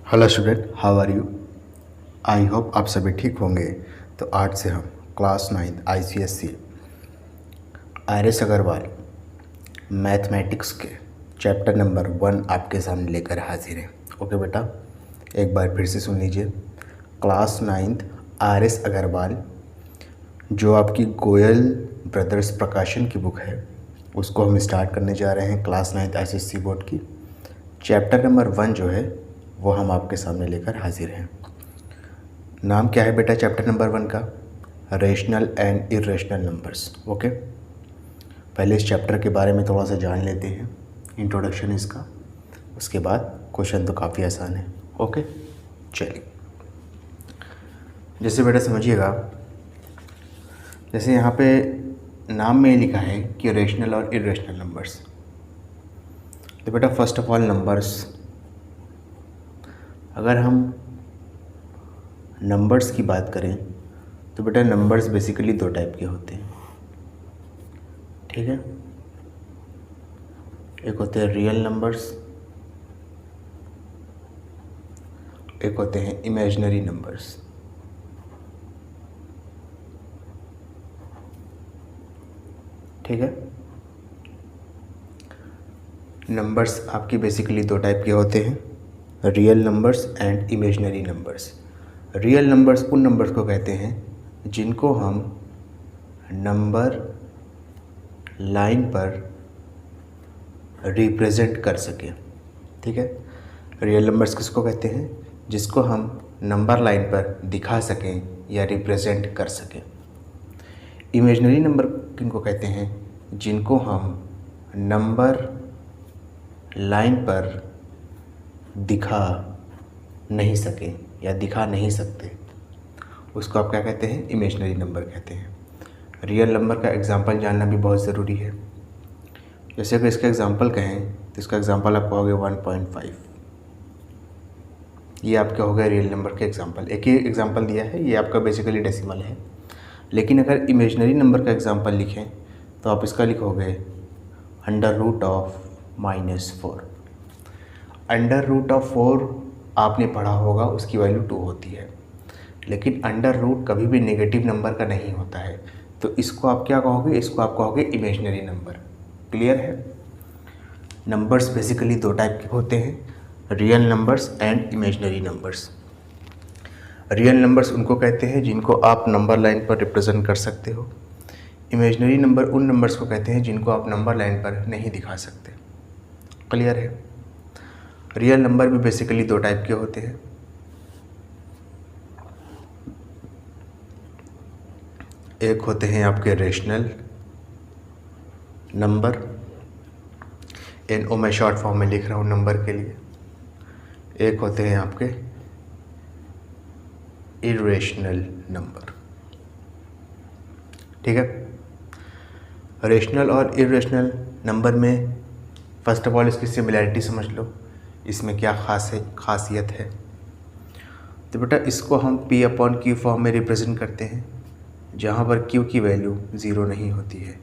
Hello student, how are you. I hope आप सभी ठीक होंगे। तो आज से हम class 9 ICSE R S. Agarwal mathematics के चैप्टर नंबर 1 आपके सामने लेकर हाजिर हैं। ओके बेटा, एक बार फिर से सुन लीजिए। Class 9 RS. अग्रवाल जो आपकी गोयल ब्रदर्स प्रकाशन की बुक है, उसको हम स्टार्ट करने जा रहे हैं। क्लास 9 ICSE बोर्ड की चैप्टर नंबर 1 जो है वो हम आपके सामने लेकर हाजिर हैं। नाम क्या है बेटा चैप्टर नंबर 1 का? Rational and irrational numbers. Okay, पहले इस चैप्टर के बारे में थोड़ा सा जान लेते हैं, इंट्रोडक्शन इसका। उसके बाद क्वेश्चन तो काफ़ी आसान है। ओके चलिए, जैसे बेटा समझिएगा, जैसे यहाँ पे नाम में लिखा है कि रेशनल और इरेशनल नंबर्स। तो बेटा फर्स्ट ऑफ ऑल नंबर्स, अगर हम नंबर्स की बात करें तो बेटा नंबर्स बेसिकली 2 टाइप के होते हैं। ठीक है, एक होते हैं रियल नंबर्स, एक होते हैं इमेजिनरी नंबर्स। ठीक है, नंबर्स आपकी बेसिकली 2 टाइप के होते हैं, real numbers and imaginary numbers. Real numbers उन नंबर्स को कहते हैं जिनको हम नंबर लाइन पर रिप्रेजेंट कर सकें। ठीक है, रियल नंबर्स किसको कहते हैं? जिसको हम नंबर लाइन पर दिखा सकें या रिप्रेजेंट कर सकें। इमेजिनरी नंबर किनको कहते हैं? जिनको हम नंबर लाइन पर दिखा नहीं सके या दिखा नहीं सकते, उसको आप क्या कहते हैं? इमेजिनरी नंबर कहते हैं। रियल नंबर का एग्जांपल जानना भी बहुत ज़रूरी है। जैसे अगर इसका एग्जांपल कहें तो इसका एग्जांपल आप कहोगे 1.5। ये आपका हो गया रियल नंबर के एग्जांपल। एक ही एग्जांपल दिया है, ये आपका बेसिकली डेसिमल है। लेकिन अगर इमेजिनरी नंबर का एग्जांपल लिखें तो आप इसका लिखोगे √(-4). √4 आपने पढ़ा होगा, उसकी वैल्यू 2 होती है। लेकिन अंडर रूट कभी भी नेगेटिव नंबर का नहीं होता है, तो इसको आप क्या कहोगे? इसको आप कहोगे इमेजिनरी नंबर। क्लियर है? नंबर्स बेसिकली 2 टाइप के होते हैं, real numbers and imaginary numbers. Real numbers उनको कहते हैं जिनको आप नंबर लाइन पर रिप्रेजेंट कर सकते हो। इमेजिनरी नंबर उन नंबर्स को कहते हैं जिनको आप नंबर लाइन पर नहीं दिखा सकते। क्लियर है? रियल नंबर भी बेसिकली 2 टाइप के होते हैं। एक होते हैं आपके रेशनल नंबर, NO मैं शॉर्ट फॉर्म में लिख रहा हूँ नंबर के लिए। एक होते हैं आपके इरेशनल नंबर। ठीक है, रेशनल और इरेशनल नंबर में फर्स्ट ऑफ ऑल इसकी सिमिलैरिटी समझ लो, इसमें क्या खासियत है। तो बेटा इसको हम P/Q फॉर्म में रिप्रेजेंट करते हैं, जहाँ पर Q की वैल्यू 0 नहीं होती है।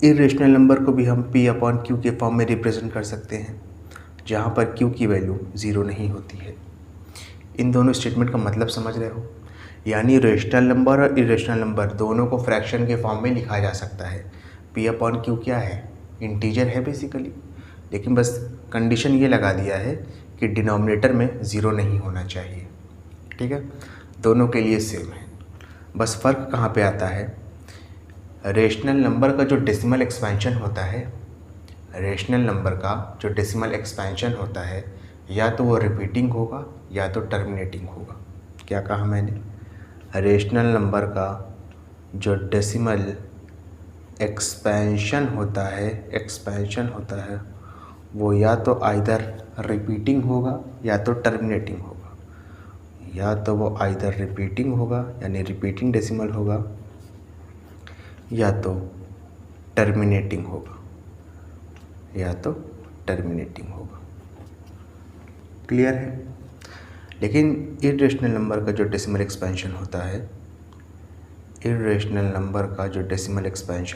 इरेशनल नंबर को भी हम P/Q के फॉर्म में रिप्रेजेंट कर सकते हैं, जहाँ पर Q की वैल्यू 0 नहीं होती है। इन दोनों स्टेटमेंट का मतलब समझ रहे हो? यानी रेशनल नंबर और इरेशनल नंबर दोनों को फ्रैक्शन के फॉर्म में लिखा जा सकता है। P/Q क्या है? इंटीजर है बेसिकली, लेकिन बस कंडीशन ये लगा दिया है कि डिनोमिनेटर में 0 नहीं होना चाहिए। ठीक है, दोनों के लिए सेम है। बस फ़र्क कहाँ पे आता है? रेशनल नंबर का जो डेसिमल एक्सपेंशन होता है, रेशनल नंबर का जो डेसिमल एक्सपेंशन होता है, या तो वो रिपीटिंग होगा या तो टर्मिनेटिंग होगा। क्या कहा मैंने? रेशनल नंबर का जो डेसिमल एक्सपेंशन होता है वो या तो आइदर रिपीटिंग होगा या तो टर्मिनेटिंग होगा। या तो वो आइदर रिपीटिंग होगा यानी रिपीटिंग डेसिमल होगा, या तो टर्मिनेटिंग होगा। क्लियर है? लेकिन इरेशनल नंबर का जो डेसिमल एक्सपेंशन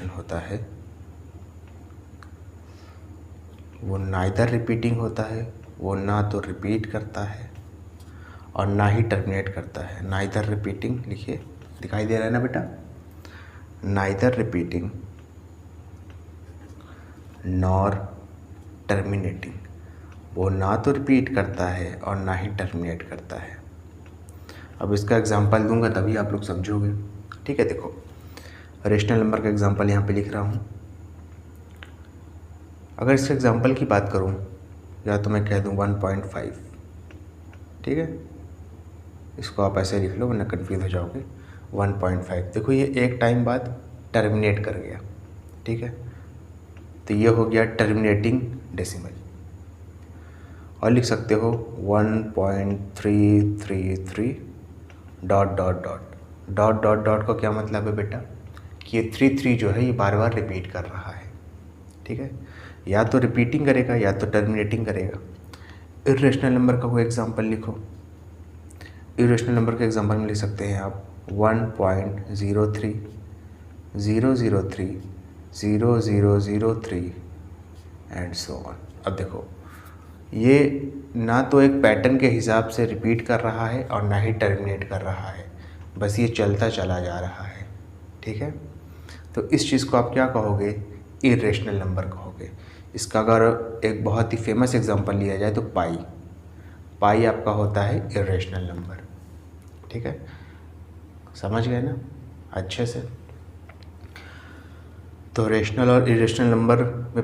होता है वो नाइदर रिपीटिंग होता है, वो ना तो रिपीट करता है और ना ही टर्मिनेट करता है। नाइदर रिपीटिंग, लिखिए, दिखाई दे रहा है ना बेटा, नाइदर रिपीटिंग नॉर टर्मिनेटिंग, वो ना तो रिपीट करता है और ना ही टर्मिनेट करता है। अब इसका एग्जांपल दूंगा तभी आप लोग समझोगे, ठीक है। देखो, रेशनल नंबर का एग्जांपल यहाँ पे लिख रहा हूँ। अगर इसके एग्जांपल की बात करूँ, या तो मैं कह दूँ 1.5, ठीक है, इसको आप ऐसे लिख लो वरना कन्फ्यूज़ हो जाओगे। 1.5, देखो ये एक टाइम बाद टर्मिनेट कर गया, ठीक है, तो ये हो गया टर्मिनेटिंग डेसिमल। और लिख सकते हो 1.333 dot dot dot dot dot dot का क्या मतलब है बेटा, कि ये 3 जो है ये बार बार रिपीट कर रहा है, ठीक है, या तो रिपीटिंग करेगा या तो टर्मिनेटिंग करेगा। इर्रेशनल नंबर का कोई एग्जांपल लिखो। इर्रेशनल नंबर के एग्जांपल में लिख सकते हैं आप 1.03 003 0003 एंड सो ऑन। अब देखो, ये ना तो एक पैटर्न के हिसाब से रिपीट कर रहा है और ना ही टर्मिनेट कर रहा है, बस ये चलता चला जा रहा है, ठीक है। तो इस चीज़ को आप क्या कहोगे, इर्रेशनल नंबर कहोगे। इसका अगर एक बहुत ही फेमस एग्जांपल लिया जाए तो पाई आपका होता है इर्रेशनल नंबर, ठीक है, समझ गए ना अच्छे से। तो रेशनल और इरेशनल नंबर में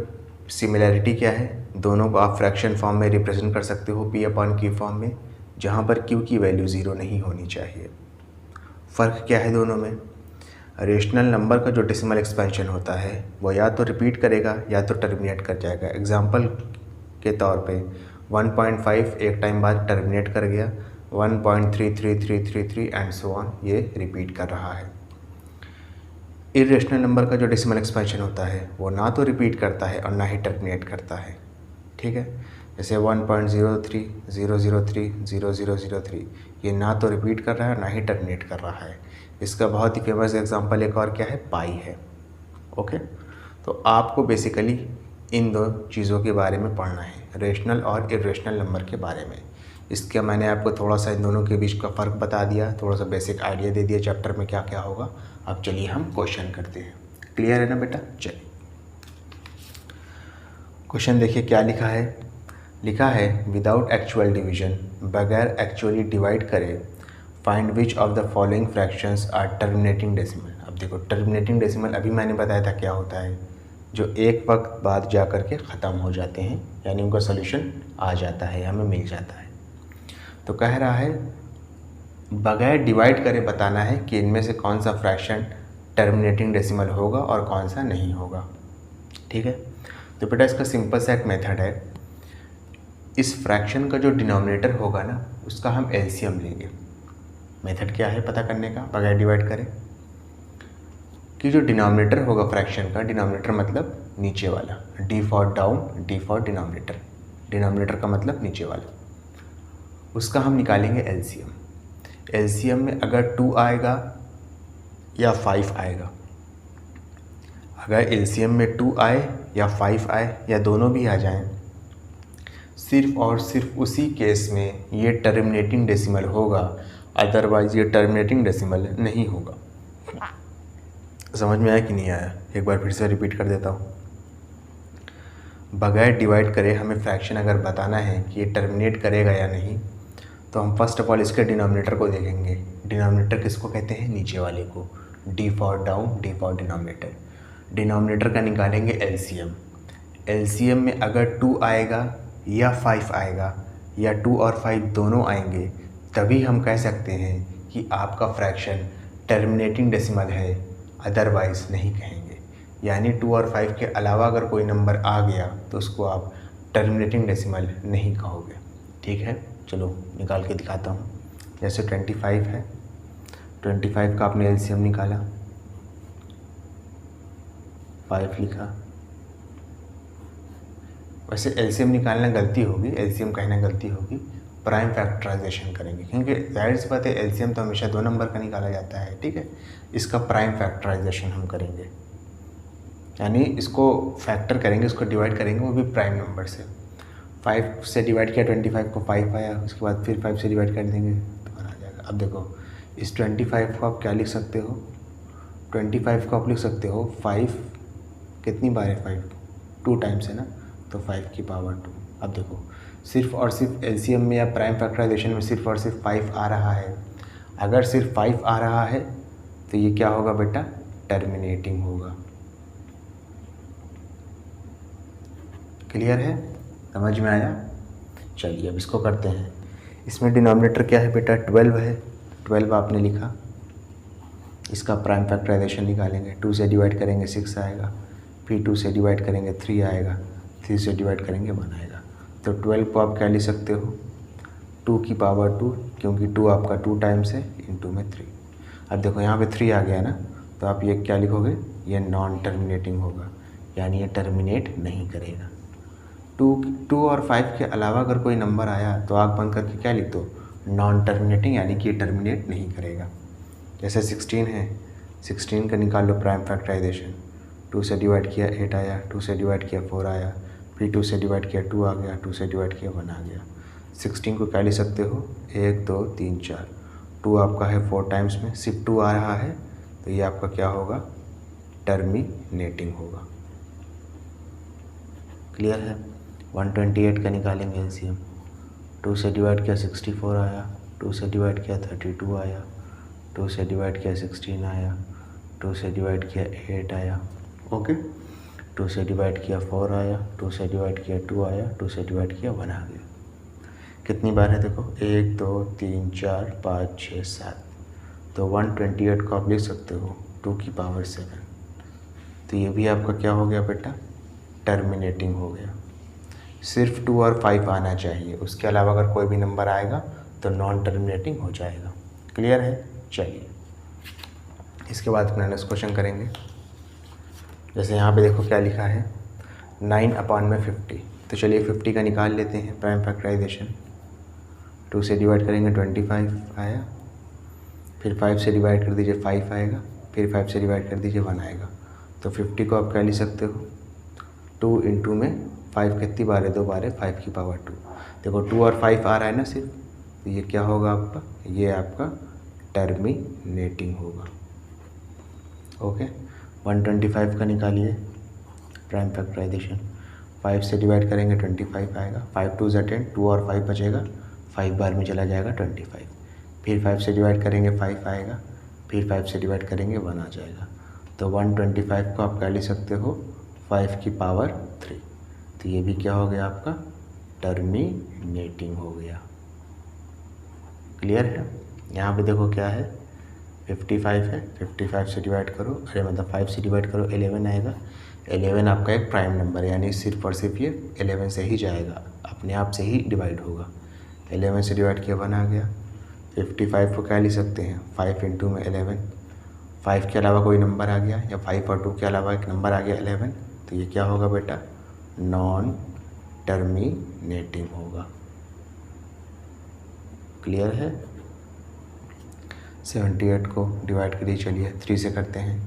सिमिलैरिटी क्या है, दोनों को आप फ्रैक्शन फॉर्म में रिप्रेजेंट कर सकते हो, P/Q फॉर्म में, जहाँ पर Q की वैल्यू 0 नहीं होनी चाहिए। फ़र्क क्या है दोनों में, रेशनल नंबर का जो डेसिमल एक्सपेंशन होता है वो या तो रिपीट करेगा या तो टर्मिनेट कर जाएगा। एग्जांपल के तौर पे 1.5 एक टाइम बाद टर्मिनेट कर गया, 1.3333 एंड सो ऑन, ये रिपीट कर रहा है। इर्रेशनल नंबर का जो डेसिमल एक्सपेंशन होता है वो ना तो रिपीट करता है और ना ही टर्मिनेट करता है, ठीक है। जैसे 1.03 003 0003, ये ना तो रिपीट कर रहा है और ना ही टर्मिनेट कर रहा है। इसका बहुत ही फेमस एग्जांपल एक और क्या है, पाई है, ओके। तो आपको बेसिकली इन दो चीज़ों के बारे में पढ़ना है, रेशनल और इर्रेशनल नंबर के बारे में। इसका मैंने आपको थोड़ा सा इन दोनों के बीच का फ़र्क बता दिया, थोड़ा सा बेसिक आइडिया दे दिया चैप्टर में क्या क्या होगा। अब चलिए हम क्वेश्चन करते हैं, क्लियर है ना बेटा। चलिए क्वेश्चन देखिए क्या लिखा है विदाउट एक्चुअल डिवीजन, बगैर एक्चुअली डिवाइड करे, find which of the following fractions are terminating decimal. अब देखो, टर्मिनेटिंग डेसिमल अभी मैंने बताया था क्या होता है, जो एक वक्त बाद जा कर के ख़त्म हो जाते हैं, यानी उनका सोल्यूशन आ जाता है, हमें मिल जाता है। तो कह रहा है बगैर डिवाइड करे बताना है कि इनमें से कौन सा फ्रैक्शन टर्मिनेटिंग डेसिमल होगा और कौन सा नहीं होगा, ठीक है। तो बेटा इसका सिंपल सा एक मेथड है, इस फ्रैक्शन का जो डिनोमिनेटर होगा ना उसका हम एलसीएम लेंगे। मेथड क्या है पता करने का, बगैर डिवाइड करें, कि जो डिनोमिनेटर होगा फ्रैक्शन का, डिनोमिनेटर मतलब नीचे वाला, D for down, D for denominator, denominator का मतलब नीचे वाला, उसका हम निकालेंगे एलसीएम। एलसीएम में अगर 2 आएगा या 5 आएगा, अगर एलसीएम में 2 आए या 5 आए या दोनों भी आ जाएं, सिर्फ और सिर्फ उसी केस में ये टर्मिनेटिंग डेसिमल होगा, अदरवाइज ये टर्मिनेटिंग डेसिमल नहीं होगा। समझ में आया कि नहीं आया, एक बार फिर से रिपीट कर देता हूँ। बगैर डिवाइड करे हमें फ्रैक्शन अगर बताना है कि ये टर्मिनेट करेगा या नहीं, तो हम फर्स्ट ऑफ ऑल इसके डिनोमिनेटर को देखेंगे। डिनोमिनेटर किसको कहते हैं, नीचे वाले को, D for down, D for denominator. Denominator का निकालेंगे एलसीएम। एलसीएम में अगर 2 आएगा या 5 आएगा या 2 और 5 दोनों आएंगे, तभी हम कह सकते हैं कि आपका फ्रैक्शन टर्मिनेटिंग डेसिमल है, अदरवाइज़ नहीं कहेंगे। यानी 2 और 5 के अलावा अगर कोई नंबर आ गया तो उसको आप टर्मिनेटिंग डेसिमल नहीं कहोगे, ठीक है। चलो निकाल के दिखाता हूँ। जैसे 25 है, 25 का आपने एलसीएम निकाला, 5 लिखा। वैसे एलसीएम निकालना गलती होगी, एलसीएम कहना गलती होगी, प्राइम फैक्टराइजेशन करेंगे, क्योंकि जाहिर सी बात है एलसीएम तो हमेशा 2 नंबर का निकाला जाता है, ठीक है। इसका प्राइम फैक्टराइजेशन हम करेंगे, यानी इसको फैक्टर करेंगे, इसको डिवाइड करेंगे, वो भी प्राइम नंबर से। 5 से डिवाइड किया 25 को 5 आया, उसके बाद फिर 5 से डिवाइड कर देंगे तो 1 आ जाएगा। अब देखो इस 25 को आप क्या लिख सकते हो, 25 को आप लिख सकते हो 5 कितनी बार है 5 2 टाइम्स है ना, तो 5 की पावर 2। अब देखो सिर्फ और सिर्फ एलसीएम में या प्राइम फैक्टराइजेशन में सिर्फ और सिर्फ 5 आ रहा है। अगर सिर्फ 5 आ रहा है तो ये क्या होगा बेटा, टर्मिनेटिंग होगा। क्लियर है, समझ में आया? चलिए अब इसको करते हैं। इसमें डिनोमिनेटर क्या है बेटा, 12 है। 12 आपने लिखा, इसका प्राइम फैक्टराइजेशन निकालेंगे। 2 से डिवाइड करेंगे 6 आएगा, फिर 2 से डिवाइड करेंगे 3 आएगा, 3 से डिवाइड करेंगे 1 आएगा। तो 12 को आप क्या लिख सकते हो, 2 की पावर 2, क्योंकि 2 आपका 2 टाइम्स है, इंटू में 3। अब देखो यहाँ पे 3 आ गया ना, तो आप ये क्या लिखोगे, ये नॉन टर्मिनेटिंग होगा, यानी ये टर्मिनेट नहीं करेगा। 2 और 5 के अलावा अगर कोई नंबर आया तो आँख बंद करके क्या लिख दो, नॉन टर्मिनेटिंग, यानी कि ये टर्मिनेट नहीं करेगा। जैसे 16 है, 16 का निकाल लो प्राइम फैक्टराइजेशन। 2 से डिवाइड किया 8 आया, 2 से डिवाइड किया 4 आया, फिर 2 से डिवाइड किया 2 आ गया, 2 से डिवाइड किया 1 आ गया। 16 को क्या लिख सकते हो, 1 2 3 4। 2 आपका है 4 टाइम्स में, सिर्फ 2 आ रहा है, तो ये आपका क्या होगा, टर्मिनेटिंग होगा। क्लियर है? 128 का निकालेंगे एलसीएम। 2 से डिवाइड किया 64 आया, 2 से डिवाइड किया 32 आया, 2 से डिवाइड किया 16 आया, 2 से डिवाइड किया 8 आया, ओके। 2 से डिवाइड किया 4 आया, 2 से डिवाइड किया 2 आया, 2 से डिवाइड किया 1 आ गया। कितनी बार है देखो, 1 2 3 4 5 6 7। तो 128 को आप लिख सकते हो 2 की पावर 7। तो ये भी आपका क्या हो गया बेटा, टर्मिनेटिंग हो गया। सिर्फ 2 और 5 आना चाहिए, उसके अलावा अगर कोई भी नंबर आएगा तो नॉन टर्मिनेटिंग हो जाएगा। क्लियर है? चलिए इसके बाद अपना नेक्स्ट क्वेश्चन करेंगे। जैसे यहाँ पे देखो क्या लिखा है, 9/50। तो चलिए 50 का निकाल लेते हैं प्राइम फैक्टराइजेशन। 2 से डिवाइड करेंगे 25 आया, फिर 5 से डिवाइड कर दीजिए 5 आएगा, फिर 5 से डिवाइड कर दीजिए 1 आएगा। तो 50 को आप क्या लिख सकते हो, 2 इंटू में 5 कितनी बार है, 2 बार है, 5 की पावर 2। देखो 2 और 5 आ रहा है ना सिर्फ, तो ये क्या होगा आपका, ये आपका टर्मिनेटिंग होगा। ओके, 125 का निकालिए प्राइम फैक्टराइजेशन। 5 से डिवाइड करेंगे 25 आएगा, 5 2 ज़ा 10, 2 और 5 बचेगा, 5 बार में चला जाएगा 25। फिर 5 से डिवाइड करेंगे 5 आएगा, फिर 5 से डिवाइड करेंगे 1 आ जाएगा। तो 125 को आप क्या लिख सकते हो, 5 की पावर 3। तो ये भी क्या हो गया आपका, टर्मिनेटिंग हो गया। क्लियर है? यहाँ पे देखो क्या है, 55 है, 55 से डिवाइड करो, अरे मतलब 5 से डिवाइड करो 11 आएगा। 11 आपका एक प्राइम नंबर है, यानी सिर्फ और सिर्फ ये 11 से ही जाएगा, अपने आप से ही डिवाइड होगा। 11 से डिवाइड किया 1 आ गया। 55 को क्या लिख सकते हैं, 5 इंटू में 11। 5 के अलावा कोई नंबर आ गया, या 5 और 2 के अलावा एक नंबर आ गया 11, तो ये क्या होगा बेटा, नॉन टर्मिनेटिंग होगा। क्लियर है? 78 को डिवाइड करिए, चलिए 3 से करते हैं।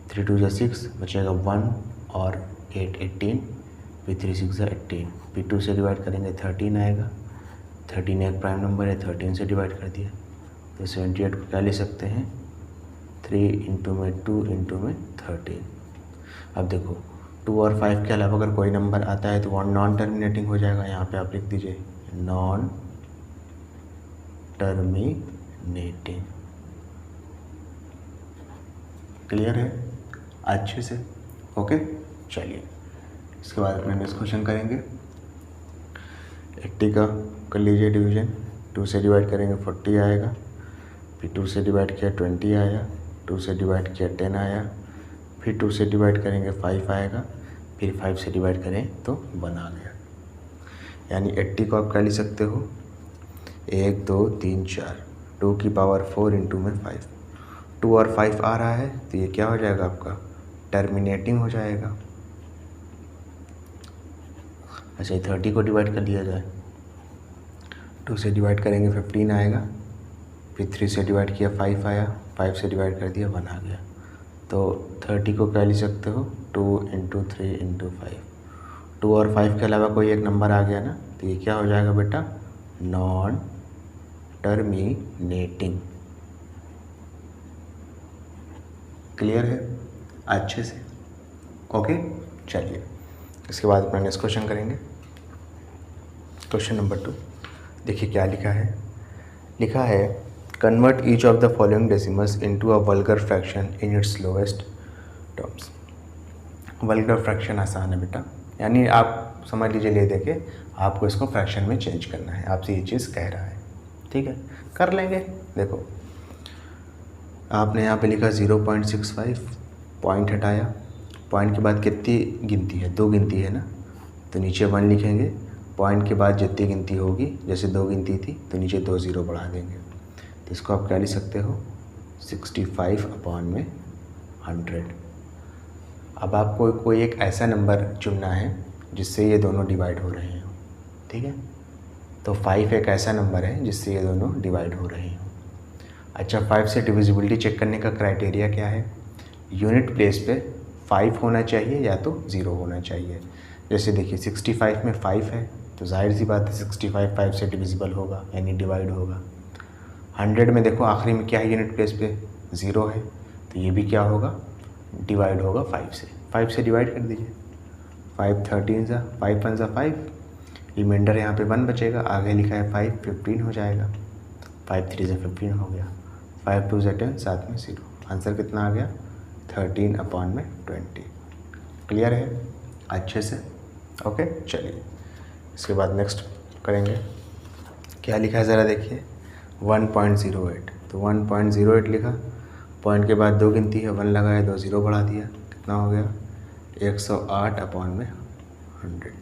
3 2 ज़ा 6, बचेगा 1 और 8 18, फिर 3 6 ज़ा 18, फिर 2 से डिवाइड करेंगे 13 आएगा। 13 एक प्राइम नंबर है, 13 से डिवाइड कर दिया। तो 78 को क्या ले सकते हैं, 3 इंटू में 2 इंटू में 13। अब देखो 2 और 5 के अलावा अगर कोई नंबर आता है तो वो नॉन टर्मिनेटिंग हो जाएगा। यहाँ पे आप लिख दीजिए नॉन टर्मिनेटिंग। क्लियर है अच्छे से? ओके, चलिए इसके बाद अपने नेक्स्ट क्वेश्चन करेंगे। 80 का कर लीजिए डिवीजन। 2 से डिवाइड करेंगे 40 आएगा, फिर 2 से डिवाइड किया 20 आया, 2 से डिवाइड किया 10 आया, फिर 2 से डिवाइड करेंगे 5 आएगा, फिर 5 से डिवाइड करें तो 1 आ गया। यानी 80 को आप क्या लिख सकते हो, 1 2 3 4, 2 की पावर 4 इंटू में 5। 2 और 5 आ रहा है तो ये क्या हो जाएगा आपका, टर्मिनेटिंग हो जाएगा। अच्छा 30 को डिवाइड कर दिया जाए, 2 से डिवाइड करेंगे 15 आएगा, फिर 3 से डिवाइड किया 5 आया, 5 से डिवाइड कर दिया 1 आ गया। तो 30 को क्या लिख सकते हो, 2 इंटू 3 इंटू 5। 2 और 5 के अलावा कोई एक नंबर आ गया ना, तो तो ये क्या हो जाएगा बेटा, नॉन टर्मिनेटिंग। क्लियर है अच्छे से? ओके, चलिए इसके बाद अपना नेक्स्ट क्वेश्चन करेंगे। क्वेश्चन नंबर 2 देखिए क्या लिखा है। लिखा है convert each of the following decimals into a vulgar fraction in its lowest terms. Vulgar fraction आसान है बेटा, यानी आप समझ लीजिए ले दे के आपको इसको फ्रैक्शन में चेंज करना है, आपसे ये चीज़ कह रहा है। ठीक है, कर लेंगे। देखो आपने यहाँ पे लिखा 0.65, पॉइंट हटाया, पॉइंट के बाद कितनी गिनती है, 2 गिनती है ना, तो नीचे 1 लिखेंगे। पॉइंट के बाद जितनी गिनती होगी, जैसे 2 गिनती थी तो नीचे 2 ज़ीरो बढ़ा देंगे, तो इसको आप क्या लिख सकते हो, 65/100। अब आपको कोई एक ऐसा नंबर चुनना है जिससे ये दोनों डिवाइड हो रहे हो। ठीक है, तो 5 एक ऐसा नंबर है जिससे ये दोनों डिवाइड हो रहे हो। अच्छा, 5 से डिविजिबिलिटी चेक करने का क्राइटेरिया क्या है, यूनिट प्लेस पे 5 होना चाहिए या तो 0 होना चाहिए। जैसे देखिए 65 में 5 है तो जाहिर सी बात है 65 5 से डिविजिबल होगा यानी डिवाइड होगा। 100 में देखो आखिरी में क्या है, यूनिट प्लेस पे 0 है, तो ये भी क्या होगा, डिवाइड होगा 5 से। 5 से डिवाइड कर दीजिए, 5 13 सा 5 1 सा 5, रिमाइंडर यहाँ पे 1 बचेगा, आगे लिखा है 5 15 हो जाएगा, 5 3 से 15 हो गया, 5 2 से 10, साथ में 0, आंसर कितना आ गया, 13/20। क्लियर है अच्छे से? ओके, चलिए इसके बाद नेक्स्ट करेंगे। क्या लिखा है ज़रा देखिए, 1.08, तो 1.08 लिखा, पॉइंट के बाद 2 गिनती है, 1 लगाया, 2 ज़ीरो बढ़ा दिया, कितना हो गया, 108/100।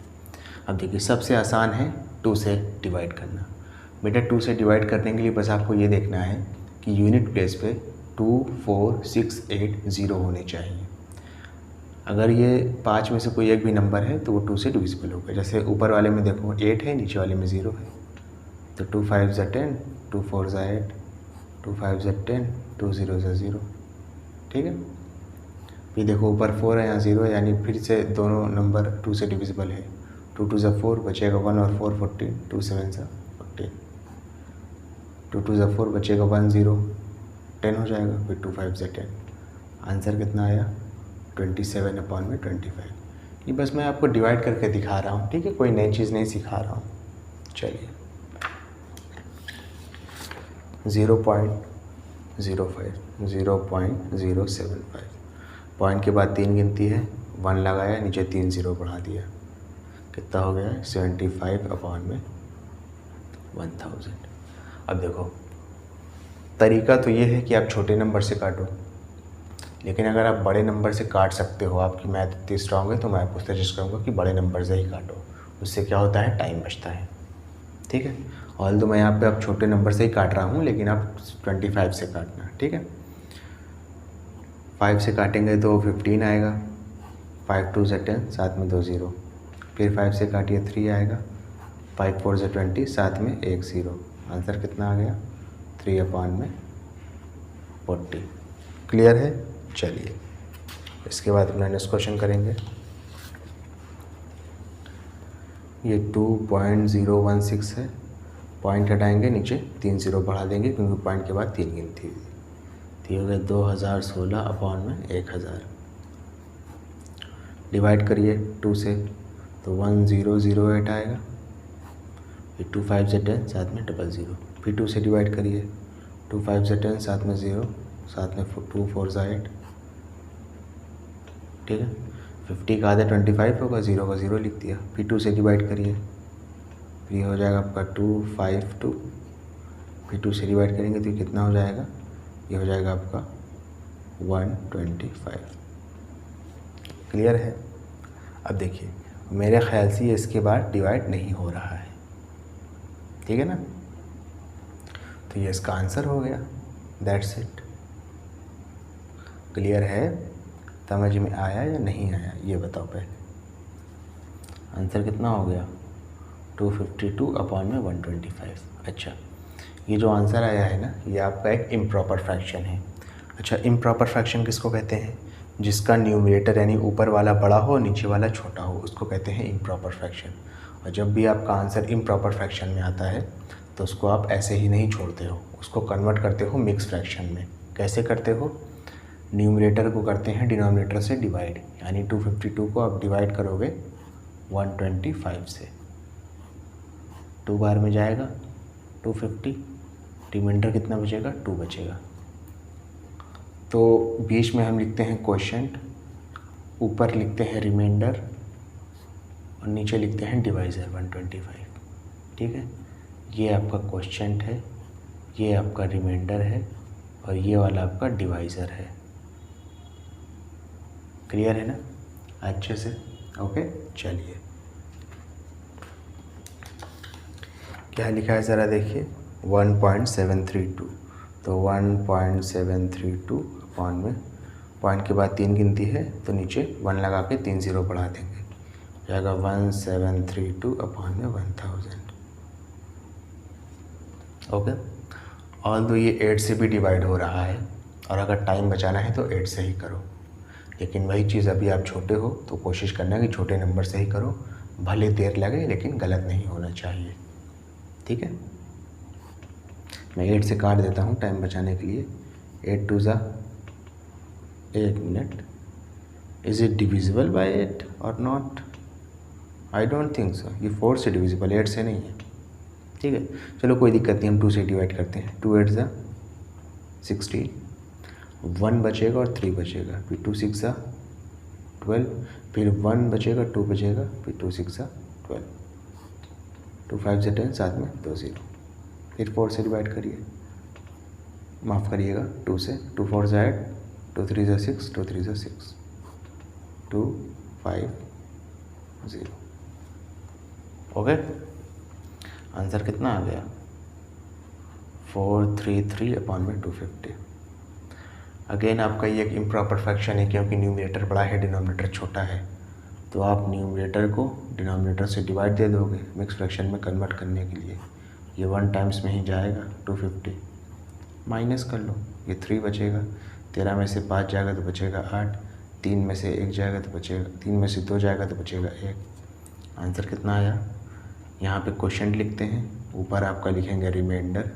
अब देखिए सबसे आसान है 2 से डिवाइड करना। बेटा 2 से डिवाइड करने के लिए बस आपको ये देखना है कि यूनिट प्लेस पे 2 4 6 8 0 होने चाहिए। अगर ये 5 में से कोई एक भी नंबर है तो वो 2 से डिविजिबल होगा। जैसे ऊपर वाले में देखो 8 है, नीचे वाले में 0 है, तो 2 5 ज़ा 10, 2 4 ज़ा 8, 2 5 ज़ा 10, 2 0 ज़ा 0। ठीक है, फिर देखो ऊपर 4 है, यहाँ 0 है, यानी फिर से दोनों नंबर 2 से डिविजिबल है। 2 2 ज़ा 4, बचेगा 1 और 4 14, 2 7 ज़ा 14, 2 2 ज़ा 4, बचेगा 1 0, 10 हो जाएगा, फिर 2 5 ज़ा 10, आंसर कितना आया, 27/25। ये बस मैं आपको डिवाइड करके दिखा रहा हूँ। ठीक है, कोई नई चीज़ नहीं सिखा रहा हूँ। चलिए 0.05 0.075, पॉइंट के बाद 3 गिनती है, 1 लगाया, नीचे 3 ज़ीरो बढ़ा दिया, कितना हो गया, 75/1000। अब देखो तरीका तो ये है कि आप छोटे नंबर से काटो, लेकिन अगर आप बड़े नंबर से काट सकते हो, आपकी मैथ इतनी स्ट्रांग है, तो मैं आपको सजेस्ट करूँगा कि बड़े नंबर से ही काटो। उससे क्या होता है, टाइम बचता है। ठीक है, ऑल तो मैं यहाँ पे अब छोटे नंबर से ही काट रहा हूँ, लेकिन आप 25 से काटना। ठीक है, 5 से काटेंगे तो 15 आएगा, 5 2 ज़ा 10, साथ में 2 ज़ीरो, फिर 5 से काटिए 3 आएगा, 5 4 ज़ा 20, साथ में 1 ज़ीरो, आंसर कितना आ गया, 3/40। क्लियर है? चलिए इसके बाद अपना नेक्स्ट क्वेश्चन करेंगे। ये 2.016 है, पॉइंट हटाएंगे, नीचे 3 ज़ीरो बढ़ा देंगे क्योंकि पॉइंट के बाद 3 गिनती थी, तो हो गया 2016/1000। डिवाइड करिए 2 से, तो 1008 आएगा, फिर 2 5 ज़ा 10, साथ में 00, फिर 2 से डिवाइड करिए, 2 5 ज़ा 10, साथ में 0, साथ में 2 4 ज़ा 8। ठीक है, 50 का आधा 25 होगा, 0 का 0 लिख दिया, फिर 2 से डिवाइड करिए, फिर ये हो जाएगा आपका 252, फिर 2 से डिवाइड करेंगे तो कितना हो जाएगा, ये हो जाएगा आपका 125। क्लियर है? अब देखिए मेरे ख्याल से ये इसके बाद डिवाइड नहीं हो रहा है। ठीक है ना, तो ये इसका आंसर हो गया, दैट्स इट। क्लियर है? समझ में आया या नहीं आया ये बताओ पहले। आंसर कितना हो गया, 252/125। अच्छा, ये जो आंसर आया है ना, ये आपका एक इम्प्रॉपर फ्रैक्शन है। अच्छा, इम्प्रॉपर फ्रैक्शन किसको कहते हैं, जिसका न्यूमरेटर यानी ऊपर वाला बड़ा हो नीचे वाला छोटा हो, उसको कहते हैं इम्प्रॉपर फ्रैक्शन। और जब भी आपका आंसर इम्प्रॉपर फ्रैक्शन में आता है तो उसको आप ऐसे ही नहीं छोड़ते हो, उसको कन्वर्ट करते हो मिक्स फ्रैक्शन में। कैसे करते हो? न्यूमरेटर को करते हैं डिनोमिनेटर से डिवाइड, यानी 252 को आप डिवाइड करोगे 125 से, 2 बार में जाएगा 250, रिमाइंडर कितना बचेगा? 2 बचेगा। तो बीच में हम लिखते हैं क्वोशेंट, ऊपर लिखते हैं रिमाइंडर और नीचे लिखते हैं डिवाइज़र 125। ठीक है, ये आपका क्वोशेंट है, ये आपका रिमाइंडर है और ये वाला आपका डिवाइज़र है। क्लियर है ना अच्छे से? ओके, चलिए क्या लिखा है ज़रा देखिए, 1.732। तो 1.732 अपॉन में पॉइंट के बाद 3 गिनती है तो नीचे 1 लगा के 3 0 बढ़ा देंगे, जाएगा 1732 अपॉन में 1000। ओके, ऑल दो ये 8 से भी डिवाइड हो रहा है और अगर टाइम बचाना है तो 8 से ही करो, लेकिन वही चीज़ अभी आप छोटे हो तो कोशिश करना कि छोटे नंबर से ही करो, भले देर लगे लेकिन गलत नहीं होना चाहिए। ठीक है, मैं 8 से काट देता हूँ टाइम बचाने के लिए। 8 2 ज़ा, 1 minute, is it divisible by 8 और not? I don't think so. ये 4 से डिविजिबल, 8 से नहीं है। ठीक है, चलो कोई दिक्कत नहीं, हम 2 से डिवाइड करते हैं। 2 8 ज़ा 16, 1 बचेगा और 3 बचेगा, फिर 2 6 ज़ा 12, फिर 1 बचेगा, 2 बचेगा, फिर 2 6 ज़ा 12, 2 5 ज़ा 10, साथ में 2 0, फिर 4 से डिवाइड करिए, माफ़ करिएगा 2 से, 2 4 ज़ा 8, 2 3 ज़ा 6, 2 3 ज़ा 6, 2 5 0। ओके, आंसर कितना आ गया? 433 अपॉन में 250। अगेन आपका ये एक इम्प्रॉपर फ्रैक्शन है क्योंकि न्यूमरेटर बड़ा है, डिनोमिनेटर छोटा है, तो आप न्यूमरेटर को डिनोमिनेटर से डिवाइड दे दोगे मिक्स फ्रैक्शन में कन्वर्ट करने के लिए। ये 1 टाइम्स में ही जाएगा 250, माइनस कर लो, ये 3 बचेगा, 13 में से 5 जाएगा तो बचेगा 8, 3 में से 1 जाएगा तो बचेगा, 3 में से 2 जाएगा तो बचेगा 1। आंसर कितना आया? यहाँ पे क्वोशेंट लिखते हैं, ऊपर आपका लिखेंगे रिमाइंडर,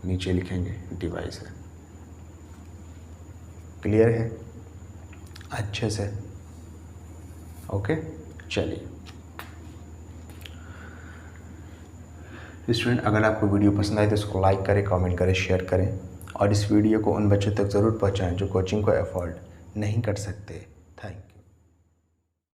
नीचे लिखेंगे डिवाइज़र। क्लियर है अच्छे से? ओके, चलिए स्टूडेंट, अगर आपको वीडियो पसंद आए तो इसको लाइक करें, कमेंट करें, शेयर करें और इस वीडियो को उन बच्चों तक ज़रूर पहुंचाएं जो कोचिंग को अफोर्ड नहीं कर सकते। Thank you.